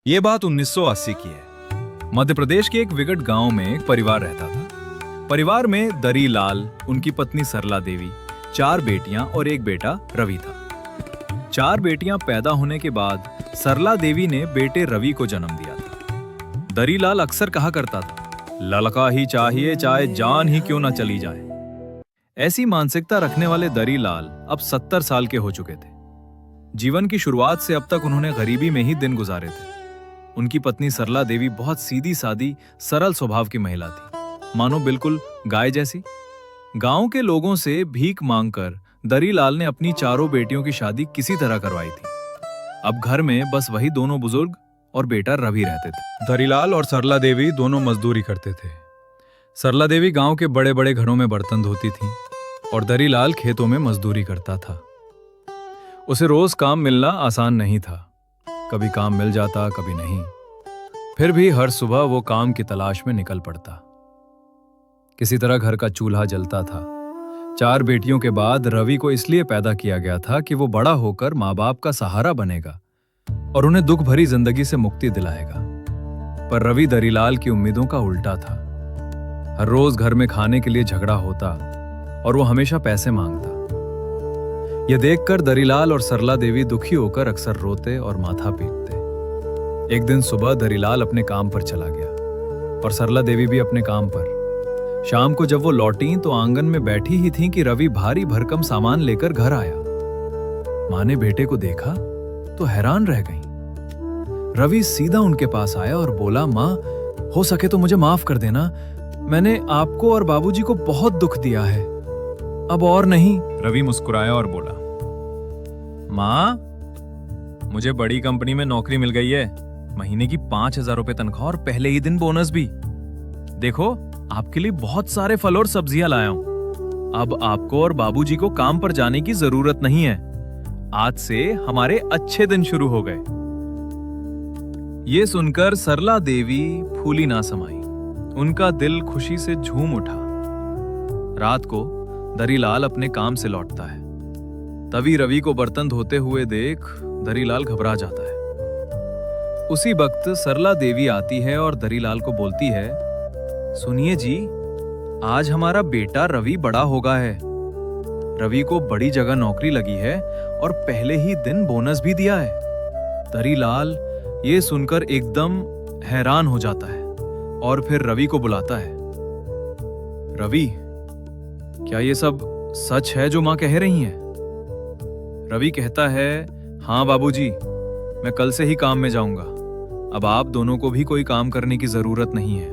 ये बात 1980 की है। मध्य प्रदेश के एक विकट गांव में एक परिवार रहता था। परिवार में दरी लाल, उनकी पत्नी सरला देवी, 4 बेटियां और एक बेटा रवि था। 4 बेटियां पैदा होने के बाद सरला देवी ने बेटे रवि को जन्म दिया था। दरी लाल अक्सर कहा करता था, लड़का ही चाहिए चाहे जान ही क्यों ना चली जाए। ऐसी मानसिकता रखने वाले दरी लाल अब 70 साल के हो चुके थे। जीवन की शुरुआत से अब तक उन्होंने गरीबी में ही दिन गुजारे थे। उनकी पत्नी सरला देवी बहुत सीधी सादी, सरल स्वभाव की महिला थी, मानो बिल्कुल गाय जैसी। गांव के लोगों से भीख मांगकर दरी लाल ने अपनी 4 बेटियों की शादी किसी तरह करवाई थी। अब घर में बस वही दोनों बुजुर्ग और बेटा रवि रहते थे। दरीलाल और सरला देवी दोनों मजदूरी करते थे। सरला देवी गांव के बड़े बड़े घरों में बर्तन धोती थी और दरीलाल खेतों में मजदूरी करता था। उसे रोज काम मिलना आसान नहीं था। कभी काम मिल जाता, कभी नहीं। फिर भी हर सुबह वो काम की तलाश में निकल पड़ता। किसी तरह घर का चूल्हा जलता था। 4 बेटियों के बाद रवि को इसलिए पैदा किया गया था कि वो बड़ा होकर माँ बाप का सहारा बनेगा और उन्हें दुख भरी जिंदगी से मुक्ति दिलाएगा। पर रवि दरीलाल की उम्मीदों का उल्टा था। हर रोज घर में खाने के लिए झगड़ा होता और वो हमेशा पैसे मांगता। यह देखकर दरीलाल और सरला देवी दुखी होकर अक्सर रोते और माथा पीटते। एक दिन सुबह दरीलाल अपने काम पर चला गया और सरला देवी भी अपने काम पर। शाम को जब वो लौटी तो आंगन में बैठी ही थी कि रवि भारी भरकम सामान लेकर घर आया। मां ने बेटे को देखा तो हैरान रह गई। रवि सीधा उनके पास आया और बोला, मां, हो सके तो मुझे माफ कर देना। मैंने आपको और बाबूजी को बहुत दुख दिया है, अब और नहीं। रवि मुस्कुराया और बोला, मां, मुझे बड़ी कंपनी में नौकरी मिल गई है। महीने की 5,000 रुपए तनख्वाह और पहले ही दिन बोनस भी। देखो, आपके लिए बहुत सारे फल और सब्जियां लाया हूं। अब आपको और बाबूजी को काम पर जाने की जरूरत नहीं है। आज से हमारे अच्छे दिन शुरू हो गए। ये सुनकर सरला देवी फूली ना समाई। उनका दिल खुशी से झूम उठा। रात को दरीलाल अपने काम से लौटता है। तभी रवि को बर्तन धोते हुए देख दरीलाल घबरा जाता है। उसी वक्त सरला देवी आती है और दरीलाल को बोलती है, सुनिए जी, आज हमारा बेटा रवि बड़ा होगा है। रवि को बड़ी जगह नौकरी लगी है और पहले ही दिन बोनस भी दिया है। दरीलाल ये सुनकर एकदम हैरान हो जाता है और फिर रवि को बुलाता है। रवि, क्या ये सब सच है जो मां कह रही हैं? रवि कहता है, हाँ बाबूजी, मैं कल से ही काम में जाऊंगा। अब आप दोनों को भी कोई काम करने की जरूरत नहीं है।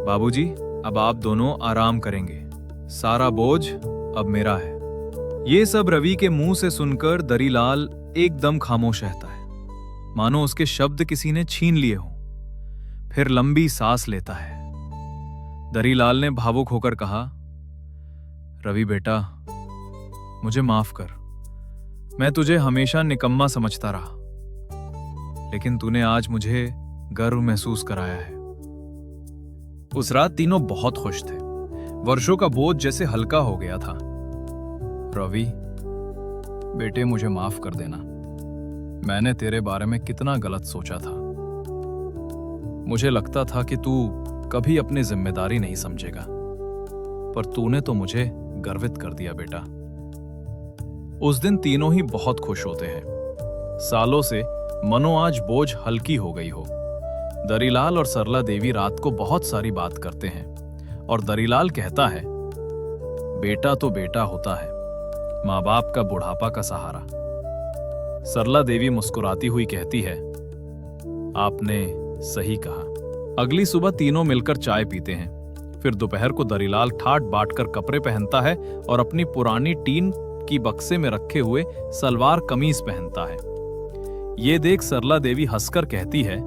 बाबूजी, अब आप दोनों आराम करेंगे। सारा बोझ अब मेरा है। ये सब रवि के मुंह से सुनकर दरीलाल एकदम खामोश रहता है, मानो उसके शब्द किसी ने छीन लिए हों। फिर लंबी सांस लेता है। दरीलाल ने भावुक होकर कहा, रवि बेटा, मुझे माफ कर। मैं तुझे हमेशा निकम्मा समझता रहा, लेकिन तूने आज मुझे गर्व महसूस कराया है। उस रात तीनों बहुत खुश थे। वर्षों का बोझ जैसे हल्का हो गया था। रवि बेटे, मुझे माफ कर देना। मैंने तेरे बारे में कितना गलत सोचा था। मुझे लगता था कि तू कभी अपनी जिम्मेदारी नहीं समझेगा, पर तूने तो मुझे गर्वित कर दिया बेटा। उस दिन तीनों ही बहुत खुश होते हैं। सालों से मनो आज बोझ हल्की हो गई हो। दरीलाल और सरला देवी रात को बहुत सारी बात करते हैं और दरीलाल कहता है, बेटा तो बेटा होता है, माँ बाप का बुढ़ापा का सहारा। सरला देवी मुस्कुराती हुई कहती है, आपने सही कहा। अगली सुबह तीनों मिलकर चाय पीते हैं। फिर दोपहर को दरीलाल ठाट बाट कर कपड़े पहनता है और अपनी पुरानी टीन की बक्से में रखे हुए सलवार कमीज पहनता है। ये देख सरला देवी हंसकर कहती है,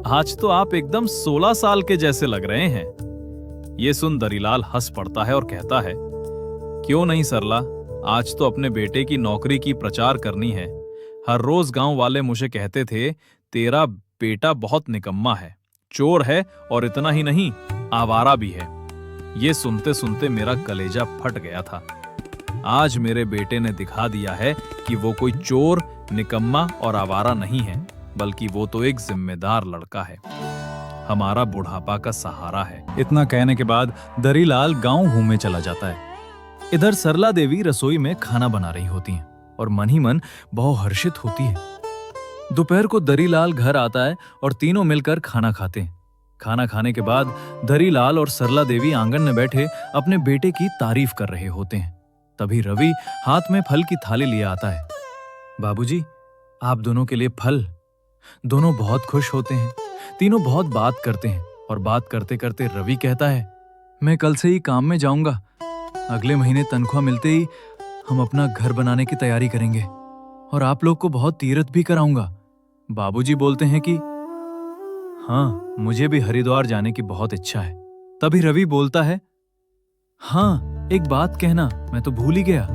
आज तो आप एकदम 16 साल के जैसे लग रहे हैं। ये सुन दरीलाल हंस पड़ता है और कहता है, क्यों नहीं सरला, आज तो अपने बेटे की नौकरी की प्रचार करनी है। हर रोज गांव वाले मुझे कहते थे, तेरा बेटा बहुत निकम्मा है, चोर है और इतना ही नहीं, आवारा भी है। ये सुनते सुनते मेरा कलेजा फट गया था। आज मेरे बेटे ने दिखा दिया है कि वो कोई चोर, निकम्मा और आवारा नहीं है। बल्कि वो तो एक जिम्मेदार लड़का है, हमारा बुढ़ापा का सहारा है। इतना कहने के बाद दरीलाल गांव घूमने चला जाता है। इधर सरला देवी रसोई में खाना बना रही होती हैं और मन ही मन बहुत हर्षित होती है। दोपहर को दरीलाल घर आता है और तीनों मिलकर खाना खाते हैं। खाना खाने के बाद दरीलाल और सरला देवी आंगन में बैठे अपने बेटे की तारीफ कर रहे होते हैं। तभी रवि हाथ में फल की थाली लिए आता है। बाबूजी, आप दोनों के लिए फल। दोनों बहुत खुश होते हैं। तीनों बहुत बात करते हैं और बात करते करते रवि कहता है, मैं कल से ही काम में जाऊंगा। अगले महीने तनख्वाह मिलते ही हम अपना घर बनाने की तैयारी करेंगे और आप लोग को बहुत तीर्थ भी कराऊंगा। बाबूजी बोलते हैं कि हाँ, मुझे भी हरिद्वार जाने की बहुत इच्छा है। तभी रवि बोलता है, हाँ, एक बात कहना मैं तो भूल ही गया।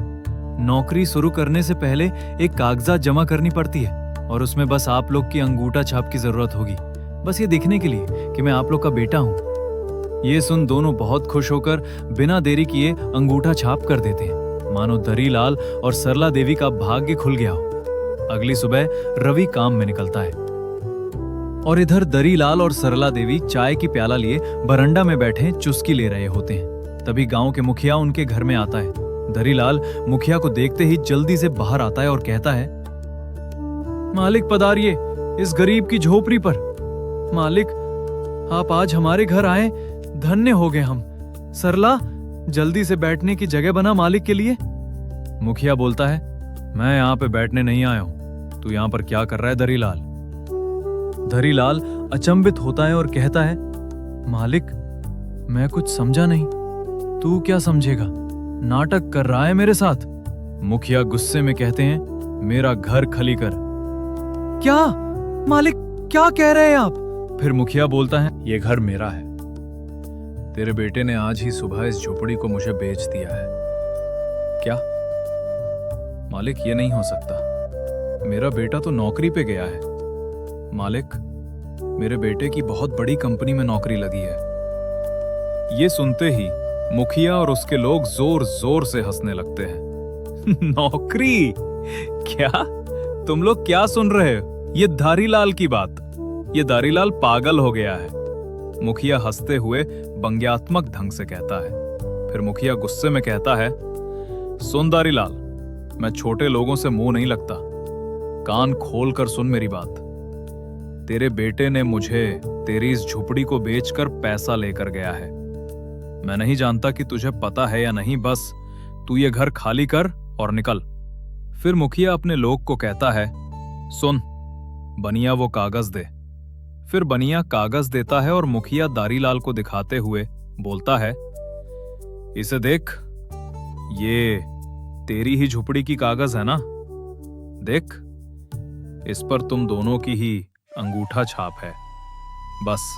नौकरी शुरू करने से पहले एक कागजात जमा करनी पड़ती है और उसमें बस आप लोग की अंगूठा छाप की जरूरत होगी, बस ये दिखने के लिए कि मैं आप लोग का बेटा हूं। ये सुन दोनों बहुत खुश होकर बिना देरी किए अंगूठा छाप कर देते हैं, मानो दरीलाल और सरला देवी का भाग्य खुल गया हो। अगली सुबह रवि काम में निकलता है और इधर दरीलाल और सरला देवी चाय की प्याला लिए बरंडा में बैठे चुस्की ले रहे होते हैं। तभी गांव के मुखिया उनके घर में आता है। दरीलाल मुखिया को देखते ही जल्दी से बाहर आता है और कहता है, मालिक पधारिए इस गरीब की झोपड़ी पर। मालिक, आप आज हमारे घर आए, धन्य हो गए हम। सरला, जल्दी से बैठने की जगह बना मालिक के लिए। मुखिया बोलता है, मैं यहाँ पे बैठने नहीं आया हूं, तू यहाँ पर क्या कर रहा है दरीलाल? दरीलाल अचंभित होता है और कहता है, मालिक, मैं कुछ समझा नहीं। तू क्या समझेगा? नाटक कर रहा है मेरे साथ। मुखिया गुस्से में कहते हैं, मेरा घर खाली कर। क्या मालिक, क्या कह रहे हैं आप? फिर मुखिया बोलता है, ये घर मेरा है। तेरे बेटे ने आज ही सुबह इस झोपड़ी को मुझे बेच दिया है। क्या मालिक, ये नहीं हो सकता। मेरा बेटा तो नौकरी पे गया है। मालिक, मेरे बेटे की बहुत बड़ी कंपनी में नौकरी लगी है। ये सुनते ही मुखिया और उसके लोग जोर जोर से हंसने लगते हैं। नौकरी? क्या तुम लोग क्या सुन रहे हो? ये धारीलाल की बात। ये धारीलाल पागल हो गया है। मुखिया हंसते हुए व्यंग्यात्मक ढंग से कहता है। फिर मुखिया गुस्से में कहता है, सुन धारीलाल, मैं छोटे लोगों से मुंह नहीं लगता। कान खोल कर सुन मेरी बात। तेरे बेटे ने मुझे तेरी इस झुपड़ी को बेचकर पैसा लेकर गया है। मैं नहीं जानता कि तुझे पता है या नहीं, बस तू ये घर खाली कर और निकल। फिर मुखिया अपने लोग को कहता है, सुन, बनिया वो कागज दे। फिर बनिया कागज देता है और मुखिया दारीलाल को दिखाते हुए बोलता है, इसे देख, ये तेरी ही झुपड़ी की कागज है ना? देख, इस पर तुम दोनों की ही अंगूठा छाप है। बस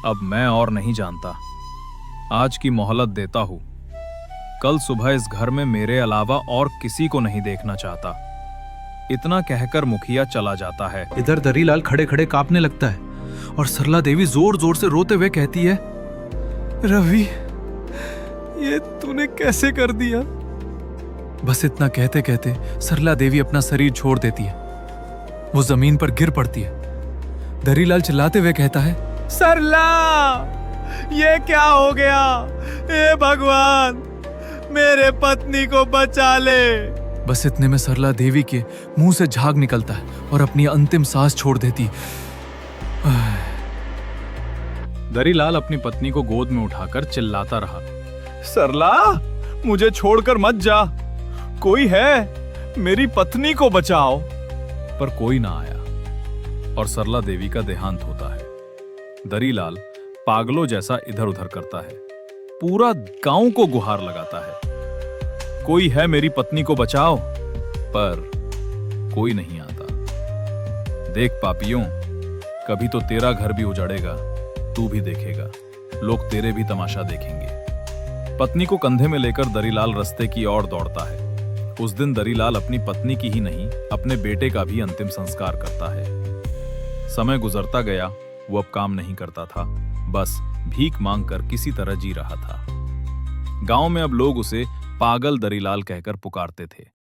अब मैं और नहीं जानता। आज की मोहलत देता हूं। कल सुबह इस घर में मेरे अलावा और किसी को नहीं देखना चाहता। इतना कहकर मुखिया चला जाता है। इधर दरीलाल खड़े खड़े कांपने लगता है और सरला देवी जोर जोर से रोते हुए कहती है, रवि, ये तूने कैसे कर दिया? बस इतना कहते कहते सरला देवी अपना शरीर छोड़ देती है। वो जमीन पर गिर पड़ती है। दरीलाल चिल्लाते हुए कहता है, सरला, ये क्या हो गया? हे भगवान, मेरे पत्नी को बचा ले। बस इतने में सरला देवी के मुंह से झाग निकलता है और अपनी अंतिम सांस छोड़ देती। दरीलाल अपनी पत्नी को गोद में उठाकर चिल्लाता रहा, सरला, मुझे छोड़कर मत जा। कोई है, मेरी पत्नी को बचाओ। पर कोई ना आया और सरला देवी का देहांत होता है। दरीलाल पागलों जैसा इधर उधर करता है, पूरा गांव को गुहार लगाता है, कोई है, मेरी पत्नी को बचाओ। पर कोई नहीं आता। देख पापियों, कभी तो तेरा घर भी उजड़ेगा, तू भी देखेगा, लोग तेरे भी तमाशा देखेंगे। पत्नी को कंधे में लेकर दरीलाल रास्ते की ओर दौड़ता है। उस दिन दरीलाल अपनी पत्नी की ही नहीं, अपने बेटे का भी अंतिम संस्कार करता है। समय गुजरता गया, वो अब काम नहीं करता था, बस भीख मांगकर किसी तरह जी रहा था। गांव में अब लोग उसे पागल दरीलाल कहकर पुकारते थे।